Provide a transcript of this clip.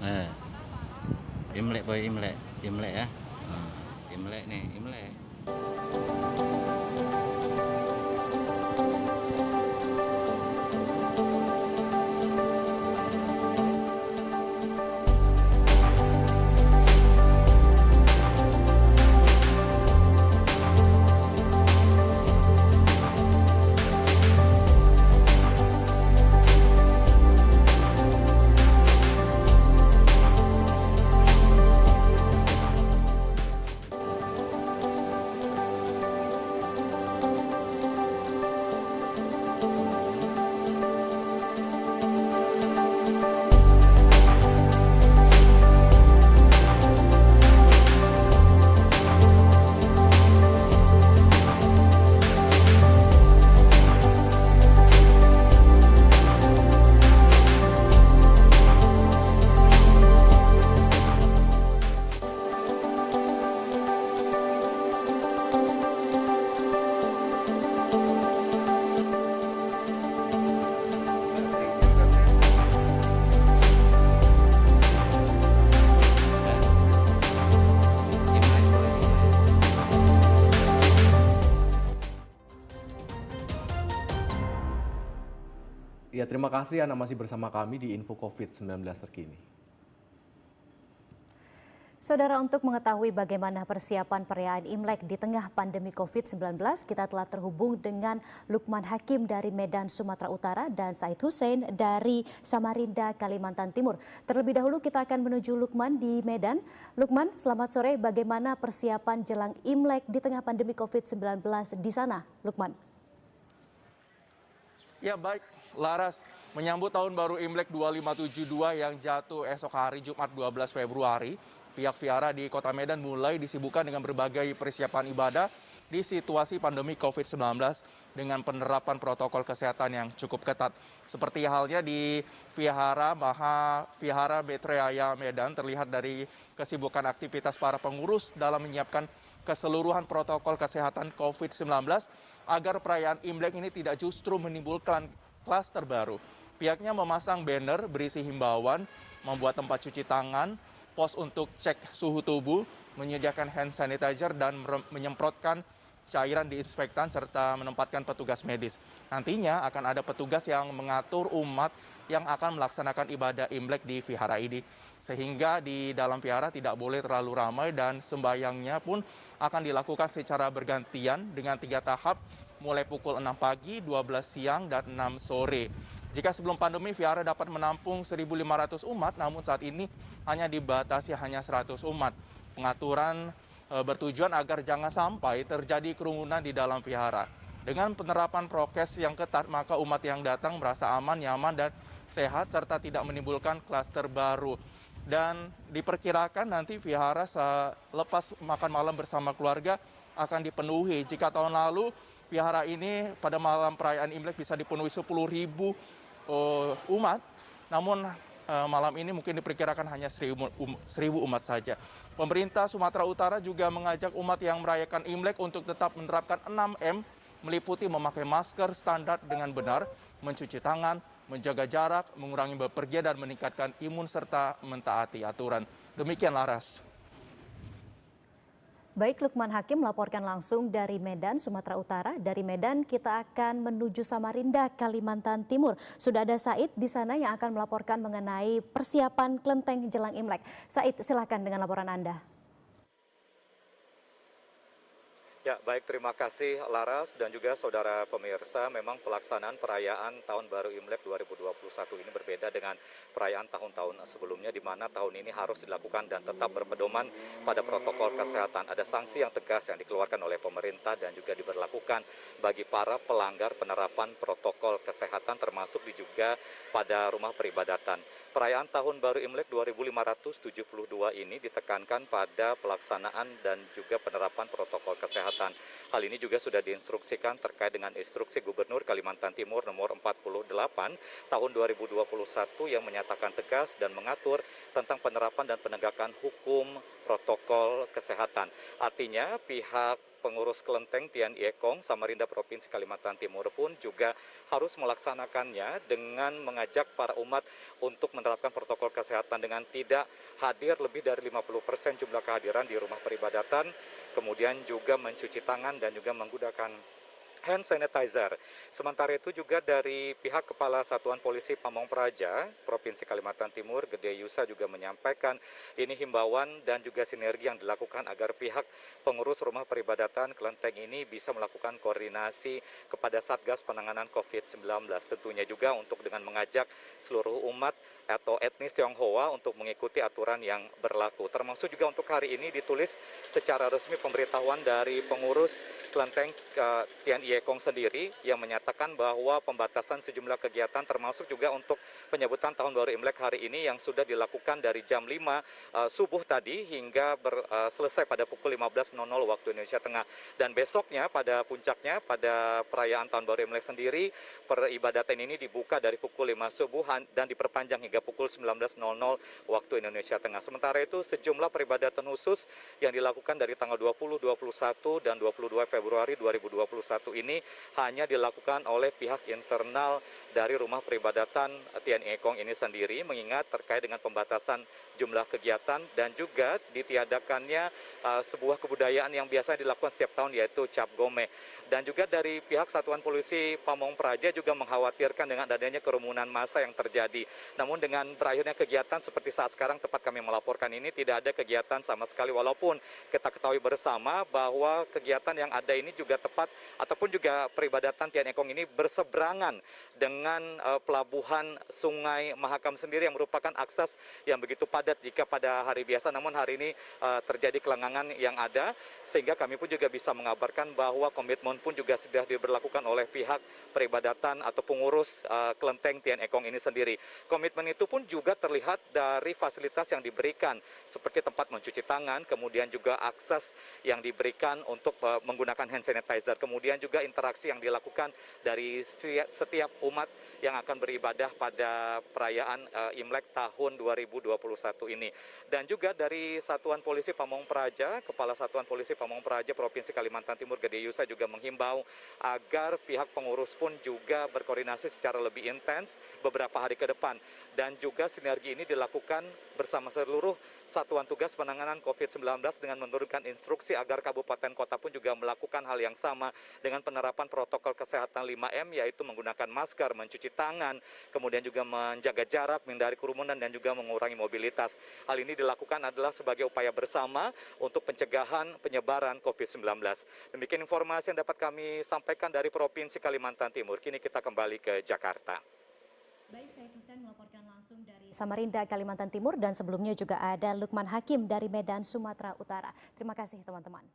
Eh, Imlek boy, Imlek, Imlek ya. Ah, Imlek nih, Imlek. Imlek boy, Imlek. Ya, terima kasih Anda masih bersama kami di Info COVID-19 terkini. Saudara, untuk mengetahui bagaimana persiapan perayaan Imlek di tengah pandemi COVID-19, kita telah terhubung dengan Lukman Hakim dari Medan, Sumatera Utara dan Said Hussein dari Samarinda, Kalimantan Timur. Terlebih dahulu kita akan menuju Lukman di Medan. Lukman, selamat sore. Bagaimana persiapan jelang Imlek di tengah pandemi COVID-19 di sana, Lukman? Ya baik, Laras, menyambut tahun baru Imlek 2572 yang jatuh esok hari Jumat 12 Februari, pihak Vihara di Kota Medan mulai disibukkan dengan berbagai persiapan ibadah di situasi pandemi COVID-19 dengan penerapan protokol kesehatan yang cukup ketat. Seperti halnya di Vihara Betraya Medan, terlihat dari kesibukan aktivitas para pengurus dalam menyiapkan keseluruhan protokol kesehatan COVID-19 agar perayaan Imlek ini tidak justru menimbulkan klaster baru. Pihaknya memasang banner berisi himbauan, membuat tempat cuci tangan, pos untuk cek suhu tubuh, menyediakan hand sanitizer, dan menyemprotkan cairan disinfektan serta menempatkan petugas medis. Nantinya akan ada petugas yang mengatur umat yang akan melaksanakan ibadah Imlek di vihara ini. Sehingga di dalam vihara tidak boleh terlalu ramai dan sembahyangnya pun akan dilakukan secara bergantian dengan 3 tahap, mulai pukul 6 pagi, 12 siang, dan 6 sore. Jika sebelum pandemi vihara dapat menampung 1.500 umat, namun saat ini hanya dibatasi hanya 100 umat. Pengaturan bertujuan agar jangan sampai terjadi kerumunan di dalam vihara. Dengan penerapan prokes yang ketat, maka umat yang datang merasa aman, nyaman, dan sehat, serta tidak menimbulkan klaster baru. Dan diperkirakan nanti vihara selepas makan malam bersama keluarga akan dipenuhi. Jika tahun lalu vihara ini pada malam perayaan Imlek bisa dipenuhi 10.000 umat, namun malam ini mungkin diperkirakan hanya 1.000 umat saja. Pemerintah Sumatera Utara juga mengajak umat yang merayakan Imlek untuk tetap menerapkan 6M, meliputi memakai masker standar dengan benar, mencuci tangan, menjaga jarak, mengurangi bepergian, dan meningkatkan imun serta mentaati aturan. Demikian, Laras. Baik, Lukman Hakim melaporkan langsung dari Medan, Sumatera Utara. Dari Medan kita akan menuju Samarinda, Kalimantan Timur. Sudah ada Said di sana yang akan melaporkan mengenai persiapan kelenteng jelang Imlek. Said, silakan dengan laporan Anda. Ya, baik, terima kasih Laras dan juga saudara pemirsa. Memang pelaksanaan perayaan Tahun Baru Imlek 2021 ini berbeda dengan perayaan tahun-tahun sebelumnya, di mana tahun ini harus dilakukan dan tetap berpedoman pada protokol kesehatan. Ada sanksi yang tegas yang dikeluarkan oleh pemerintah dan juga diberlakukan bagi para pelanggar penerapan protokol kesehatan, termasuk juga pada rumah peribadatan. Perayaan Tahun Baru Imlek 2572 ini ditekankan pada pelaksanaan dan juga penerapan protokol kesehatan. Hal ini juga sudah diinstruksikan terkait dengan instruksi Gubernur Kalimantan Timur nomor 48 tahun 2021 yang menyatakan tegas dan mengatur tentang penerapan dan penegakan hukum protokol kesehatan. Artinya pihak pengurus kelenteng Tian Ekong Samarinda Provinsi Kalimantan Timur pun juga harus melaksanakannya dengan mengajak para umat untuk menerapkan protokol kesehatan dengan tidak hadir lebih dari 50% jumlah kehadiran di rumah peribadatan, kemudian juga mencuci tangan dan juga menggunakan hand sanitizer. Sementara itu juga dari pihak Kepala Satuan Polisi Pamong Praja, Provinsi Kalimantan Timur, Gede Yusa juga menyampaikan ini himbauan dan juga sinergi yang dilakukan agar pihak pengurus rumah peribadatan kelenteng ini bisa melakukan koordinasi kepada Satgas Penanganan COVID-19. Tentunya juga untuk dengan mengajak seluruh umat atau etnis Tionghoa untuk mengikuti aturan yang berlaku. Termasuk juga untuk hari ini ditulis secara resmi pemberitahuan dari pengurus kelenteng Tian Ekong sendiri yang menyatakan bahwa pembatasan sejumlah kegiatan termasuk juga untuk penyebutan Tahun Baru Imlek hari ini yang sudah dilakukan dari jam 5 subuh tadi hingga selesai pada pukul 15.00 waktu Indonesia Tengah. Dan besoknya pada puncaknya pada perayaan Tahun Baru Imlek sendiri peribadatan ini dibuka dari pukul 5 subuh dan diperpanjang hingga pukul 19.00 waktu Indonesia Tengah. Sementara itu sejumlah peribadatan khusus yang dilakukan dari tanggal 20, 21 dan 22 Februari 2021 ini hanya dilakukan oleh pihak internal dari rumah peribadatan Tian Ekong ini sendiri, mengingat terkait dengan pembatasan jumlah kegiatan dan juga ditiadakannya sebuah kebudayaan yang biasa dilakukan setiap tahun, yaitu Cap Gome. Dan juga dari pihak Satuan Polisi Pamong Praja juga mengkhawatirkan dengan adanya kerumunan massa yang terjadi. Namun dengan berakhirnya kegiatan seperti saat sekarang tempat kami melaporkan ini tidak ada kegiatan sama sekali, walaupun kita ketahui bersama bahwa kegiatan yang ada ini juga tepat ataupun juga peribadatan Tian Ekong ini berseberangan dengan pelabuhan Sungai Mahakam sendiri yang merupakan akses yang begitu padat jika pada hari biasa. Namun hari ini terjadi kelengangan yang ada, sehingga kami pun juga bisa mengabarkan bahwa komitmen pun juga sudah diberlakukan oleh pihak peribadatan atau pengurus kelenteng Tian Ekong ini sendiri. Komitmen itu pun juga terlihat dari fasilitas yang diberikan seperti tempat mencuci tangan, kemudian juga akses yang diberikan untuk menggunakan hand sanitizer, kemudian juga interaksi yang dilakukan dari setiap umat yang akan beribadah pada perayaan Imlek tahun 2021 ini. Dan juga dari Satuan Polisi Pamong Praja, Kepala Satuan Polisi Pamong Praja Provinsi Kalimantan Timur Gede Yusa juga menghimbau agar pihak pengurus pun juga berkoordinasi secara lebih intens beberapa hari ke depan. Dan juga sinergi ini dilakukan bersama seluruh Satuan Tugas Penanganan COVID-19 dengan menurunkan instruksi agar kabupaten kota pun juga melakukan hal yang sama dengan penerapan protokol kesehatan 5M, yaitu menggunakan masker, mencuci tangan, kemudian juga menjaga jarak, menghindari kerumunan dan juga mengurangi mobilitas. Hal ini dilakukan adalah sebagai upaya bersama untuk pencegahan penyebaran COVID-19. Demikian informasi yang dapat kami sampaikan dari Provinsi Kalimantan Timur. Kini kita kembali ke Jakarta. Baik, Said Hussein melaporkan langsung dari Samarinda, Kalimantan Timur, dan sebelumnya juga ada Lukman Hakim dari Medan, Sumatera Utara. Terima kasih teman-teman.